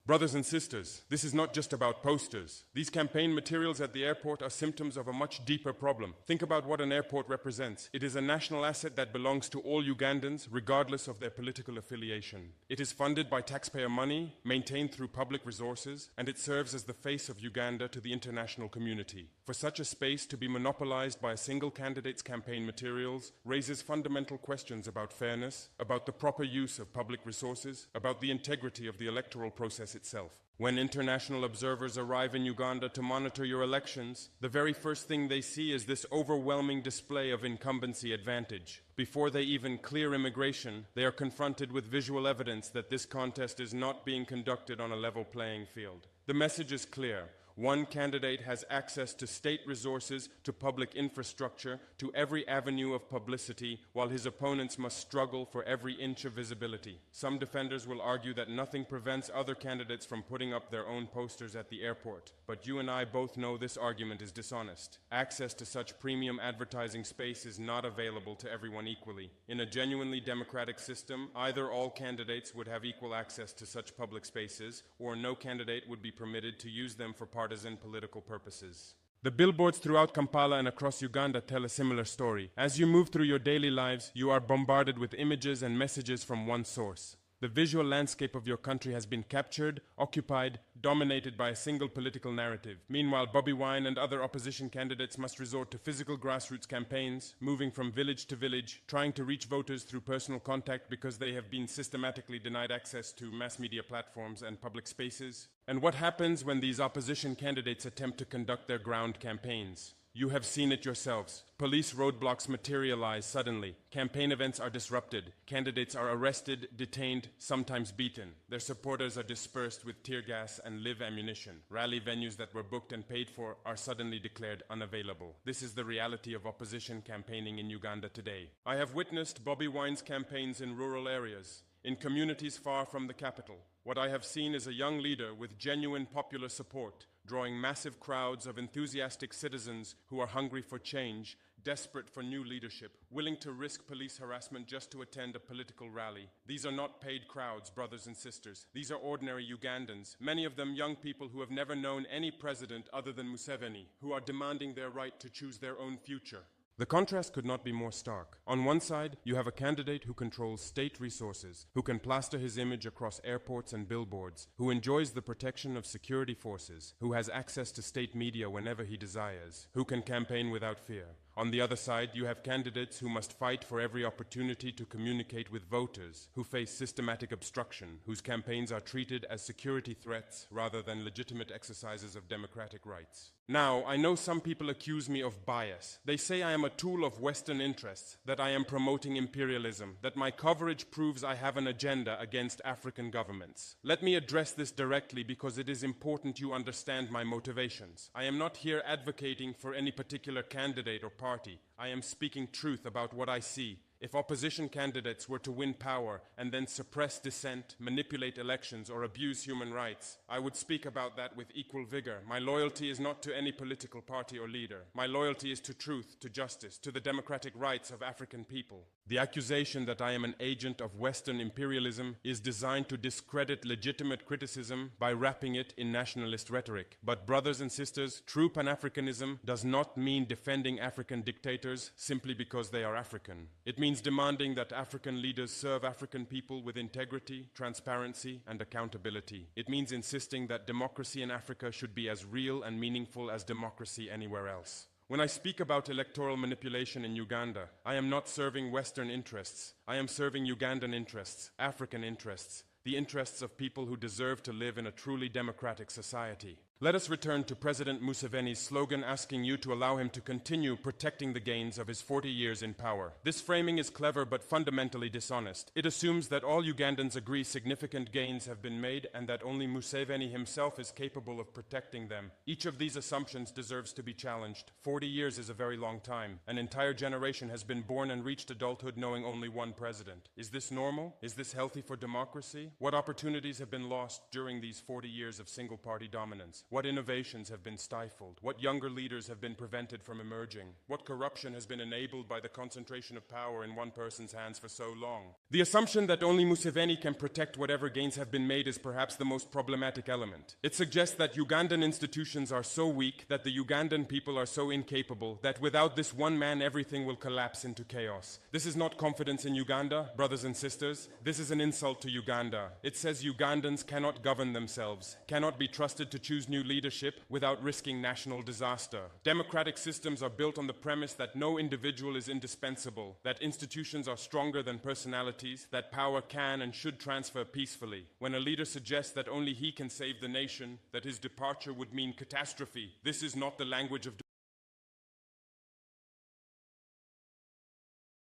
Brothers and sisters, this is not just about posters. These campaign materials at the airport are symptoms of a much deeper problem. Think about what an airport represents. It is a national asset that belongs to all Ugandans, regardless of their political affiliation. It is funded by taxpayer money, maintained through public resources, and it serves as the face of Uganda to the international community. For such a space to be monopolized by a single candidate's campaign materials raises fundamental questions about fairness, about the proper use of public resources, about the integrity of the electoral process itself. When international observers arrive in Uganda to monitor your elections, the very first thing they see is this overwhelming display of incumbency advantage. Before they even clear immigration, they are confronted with visual evidence that this contest is not being conducted on a level playing field. The message is clear. One candidate has access to state resources, to public infrastructure, to every avenue of publicity, while his opponents must struggle for every inch of visibility. Some defenders will argue that nothing prevents other candidates from putting up their own posters at the airport. But you and I both know this argument is dishonest. Access to such premium advertising space is not available to everyone equally. In a genuinely democratic system, either all candidates would have equal access to such public spaces, or no candidate would be permitted to use them for partisan political purposes. The billboards throughout Kampala and across Uganda tell a similar story. As you move through your daily lives, you are bombarded with images and messages from one source. The visual landscape of your country has been captured, occupied, dominated by a single political narrative. Meanwhile, Bobi Wine and other opposition candidates must resort to physical grassroots campaigns, moving from village to village, trying to reach voters through personal contact because they have been systematically denied access to mass media platforms and public spaces. And what happens when these opposition candidates attempt to conduct their ground campaigns? You have seen it yourselves. Police roadblocks materialize suddenly. Campaign events are disrupted. Candidates are arrested, detained, sometimes beaten. Their supporters are dispersed with tear gas and live ammunition. Rally venues that were booked and paid for are suddenly declared unavailable. This is the reality of opposition campaigning in Uganda today. I have witnessed Bobi Wine's campaigns in rural areas, in communities far from the capital. What I have seen is a young leader with genuine popular support, drawing massive crowds of enthusiastic citizens who are hungry for change, desperate for new leadership, willing to risk police harassment just to attend a political rally. These are not paid crowds, brothers and sisters. These are ordinary Ugandans, many of them young people who have never known any president other than Museveni, who are demanding their right to choose their own future. The contrast could not be more stark. On one side, you have a candidate who controls state resources, who can plaster his image across airports and billboards, who enjoys the protection of security forces, who has access to state media whenever he desires, who can campaign without fear. On the other side, you have candidates who must fight for every opportunity to communicate with voters, who face systematic obstruction, whose campaigns are treated as security threats rather than legitimate exercises of democratic rights. Now, I know some people accuse me of bias. They say I am a tool of Western interests, that I am promoting imperialism, that my coverage proves I have an agenda against African governments. Let me address this directly because it is important you understand my motivations. I am not here advocating for any particular candidate or party. I am speaking truth about what I see. If opposition candidates were to win power and then suppress dissent, manipulate elections, or abuse human rights, I would speak about that with equal vigor. My loyalty is not to any political party or leader. My loyalty is to truth, to justice, to the democratic rights of African people. The accusation that I am an agent of Western imperialism is designed to discredit legitimate criticism by wrapping it in nationalist rhetoric. But brothers and sisters, true Pan-Africanism does not mean defending African dictators simply because they are African. It means demanding that African leaders serve African people with integrity, transparency, and accountability. It means insisting that democracy in Africa should be as real and meaningful as democracy anywhere else. When I speak about electoral manipulation in Uganda, I am not serving Western interests. I am serving Ugandan interests, African interests, the interests of people who deserve to live in a truly democratic society. Let us return to President Museveni's slogan asking you to allow him to continue protecting the gains of his 40 years in power. This framing is clever but fundamentally dishonest. It assumes that all Ugandans agree significant gains have been made and that only Museveni himself is capable of protecting them. Each of these assumptions deserves to be challenged. 40 years is a very long time. An entire generation has been born and reached adulthood knowing only one president. Is this normal? Is this healthy for democracy? What opportunities have been lost during these 40 years of single-party dominance? What innovations have been stifled? What younger leaders have been prevented from emerging? What corruption has been enabled by the concentration of power in one person's hands for so long? The assumption that only Museveni can protect whatever gains have been made is perhaps the most problematic element. It suggests that Ugandan institutions are so weak, that the Ugandan people are so incapable, that without this one man everything will collapse into chaos. This is not confidence in Uganda, brothers and sisters. This is an insult to Uganda. It says Ugandans cannot govern themselves, cannot be trusted to choose new leadership without risking national disaster. Democratic systems are built on the premise that no individual is indispensable, that institutions are stronger than personalities, that power can and should transfer peacefully. When a leader suggests that only he can save the nation, that his departure would mean catastrophe, this is not the language of